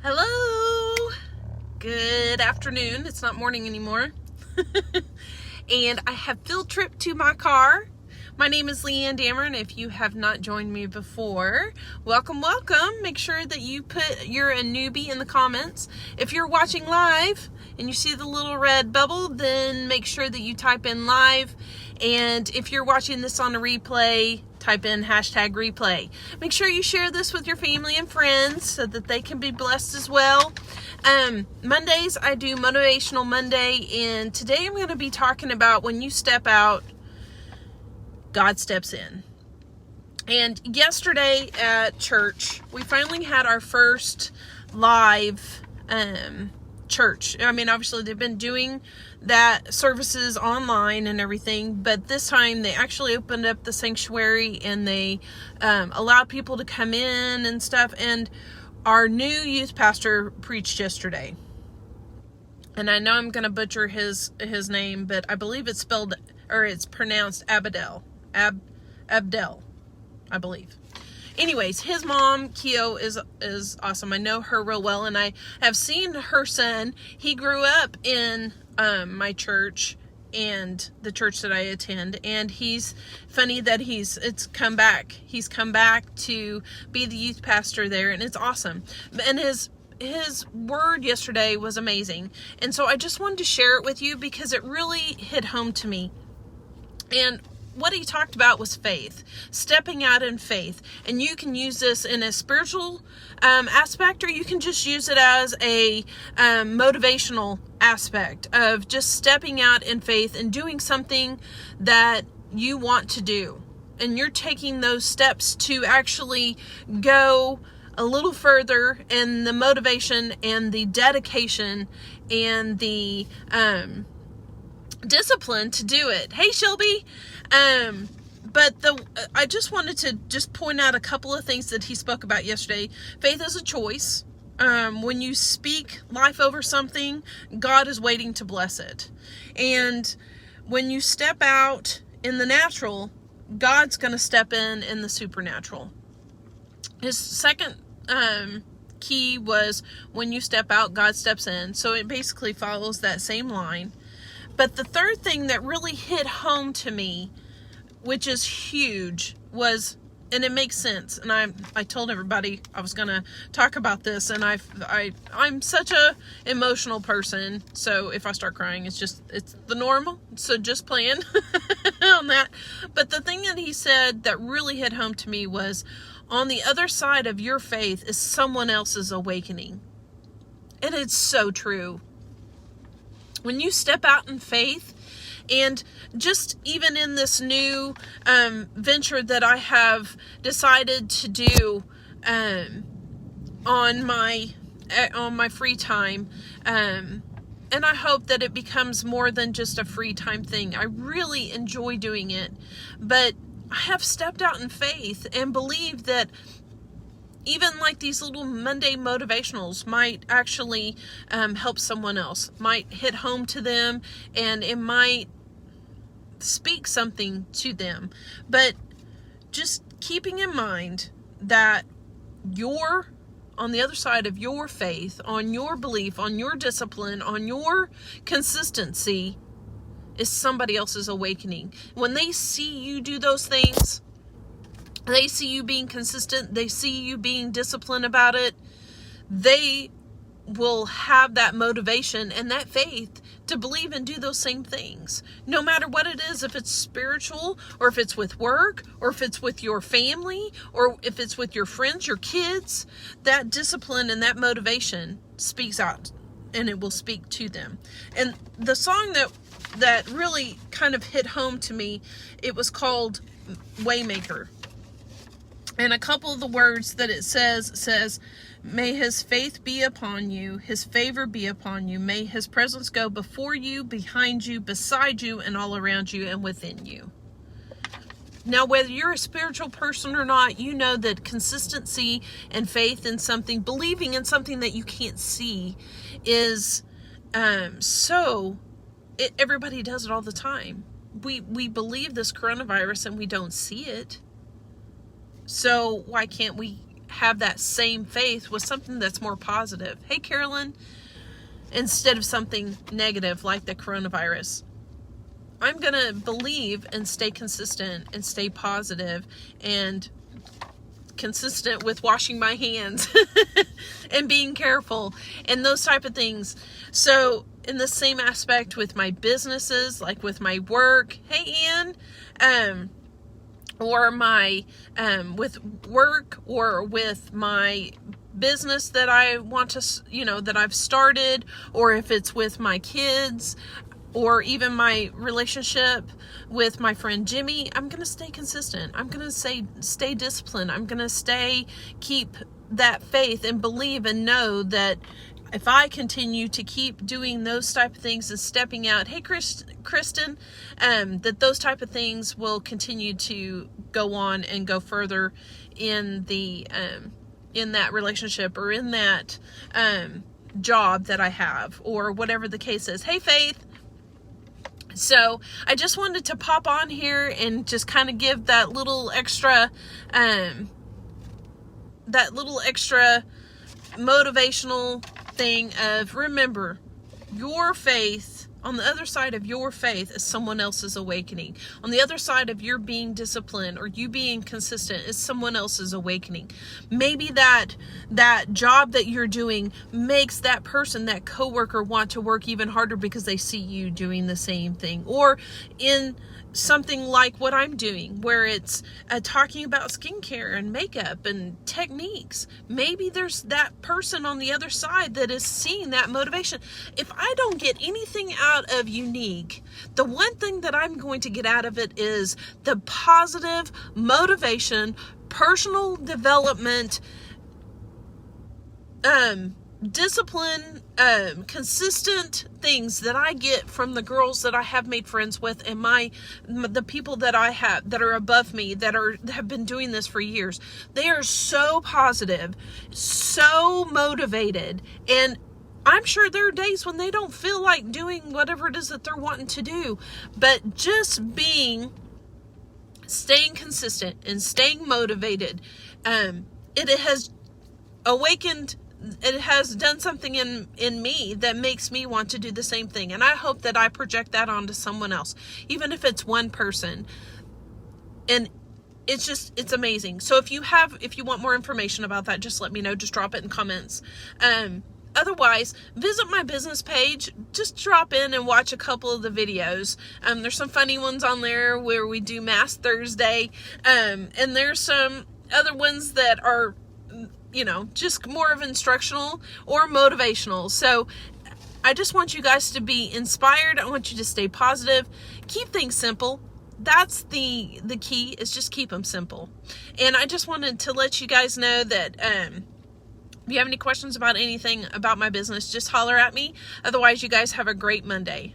Hello! Good afternoon. It's not morning anymore. And I have field trip to my car. My name is Leanne Dameron. If you have not joined me before, welcome. Make sure that you put you're a newbie in the comments. If you're watching live and you see the little red bubble, then make sure that you type in live. And if you're watching this on a replay, type in #replay. Make sure you share this with your family and friends so that they can be blessed as well. Mondays, I do Motivational Monday, and today I'm going to be talking about when you step out, God steps in. And yesterday at church, we finally had our first live church. I mean, obviously they've been doing that services online and everything, but this time they actually opened up the sanctuary and they allowed people to come in and stuff. And our new youth pastor preached yesterday, and I know I'm going to butcher his name, but I believe it's pronounced Abdel, I believe. Anyways, his mom, Keo, is awesome. I know her real well, and I have seen her son. He grew up in my church and the church that I attend, and he's funny that he's come back to be the youth pastor there, and it's awesome. And his word yesterday was amazing, and so I just wanted to share it with you because it really hit home to me. And what he talked about was faith, stepping out in faith. And you can use this in a spiritual aspect, or you can just use it as a motivational aspect of just stepping out in faith and doing something that you want to do. And you're taking those steps to actually go a little further, and the motivation and the dedication and the discipline to do it. Hey, Shelby. But I just wanted to just point out a couple of things that he spoke about yesterday. Faith is a choice. When you speak life over something, God is waiting to bless it. And when you step out in the natural, God's going to step in the supernatural. His second key was when you step out, God steps in. So it basically follows that same line. But the third thing that really hit home to me, which is huge, was, and it makes sense, and I told everybody I was going to talk about this, and I'm such a emotional person, so if I start crying, it's the normal, so just plan on that. But the thing that he said that really hit home to me was, on the other side of your faith is someone else's awakening. And it's so true. When you step out in faith, and just even in this new venture that I have decided to do on my free time, and I hope that it becomes more than just a free time thing. I really enjoy doing it, but I have stepped out in faith and believe that even like these little Monday motivationals might actually help someone else, might hit home to them, and it might speak something to them. But just keeping in mind that you're on the other side of your faith, on your belief, on your discipline, on your consistency, is somebody else's awakening. When they see you do those things, they see you being consistent, they see you being disciplined about it, they will have that motivation and that faith to believe and do those same things. No matter what it is, if it's spiritual, or if it's with work, or if it's with your family, or if it's with your friends, your kids, that discipline and that motivation speaks out, and it will speak to them. And the song that really kind of hit home to me, it was called Waymaker. And a couple of the words that it says, may his faith be upon you, his favor be upon you, may his presence go before you, behind you, beside you, and all around you and within you. Now, whether you're a spiritual person or not, you know that consistency and faith in something, believing in something that you can't see, is everybody does it all the time. We believe this coronavirus and we don't see it. So why can't we have that same faith with something that's more positive. Hey, Carolyn. Instead of something negative like the coronavirus. I'm going to believe and stay consistent and stay positive and consistent with washing my hands and being careful and those type of things. So in the same aspect with my businesses, like with my work, hey Ian, or my, with work or with my business that I want to, that I've started, or if it's with my kids, or even my relationship with my friend Jimmy, I'm going to stay consistent. I'm going to stay disciplined. I'm going to keep that faith and believe and know that if I continue to keep doing those type of things and stepping out, hey, Kristen, that those type of things will continue to go on and go further in the, in that relationship or in that job that I have, or whatever the case is. Hey, Faith. So I just wanted to pop on here and just kind of give that little extra motivational thing of, remember, your faith, on the other side of your faith is someone else's awakening. On the other side of your being disciplined or you being consistent is someone else's awakening. Maybe that job that you're doing makes that person, that coworker, want to work even harder because they see you doing the same thing. Or in something like what I'm doing, where it's talking about skincare and makeup and techniques. Maybe there's that person on the other side that is seeing that motivation. If I don't get anything out of Younique, the one thing that I'm going to get out of it is the positive motivation, personal development, discipline, consistent things that I get from the girls that I have made friends with, and the people that I have that are above me that have been doing this for years. They are so positive, so motivated, and I'm sure there are days when they don't feel like doing whatever it is that they're wanting to do, but just staying consistent and staying motivated, it has awakened. It has done something in me that makes me want to do the same thing. And I hope that I project that onto someone else, even if it's one person. And it's amazing. So if you want more information about that, just let me know. Just drop it in comments. Otherwise, visit my business page. Just drop in and watch a couple of the videos. There's some funny ones on there where we do Mass Thursday. And there's some other ones that are, just more of instructional or motivational. So I just want you guys to be inspired. I want you to stay positive. Keep things simple. That's the key, is just keep them simple. And I just wanted to let you guys know that if you have any questions about anything about my business, just holler at me. Otherwise, you guys have a great Monday.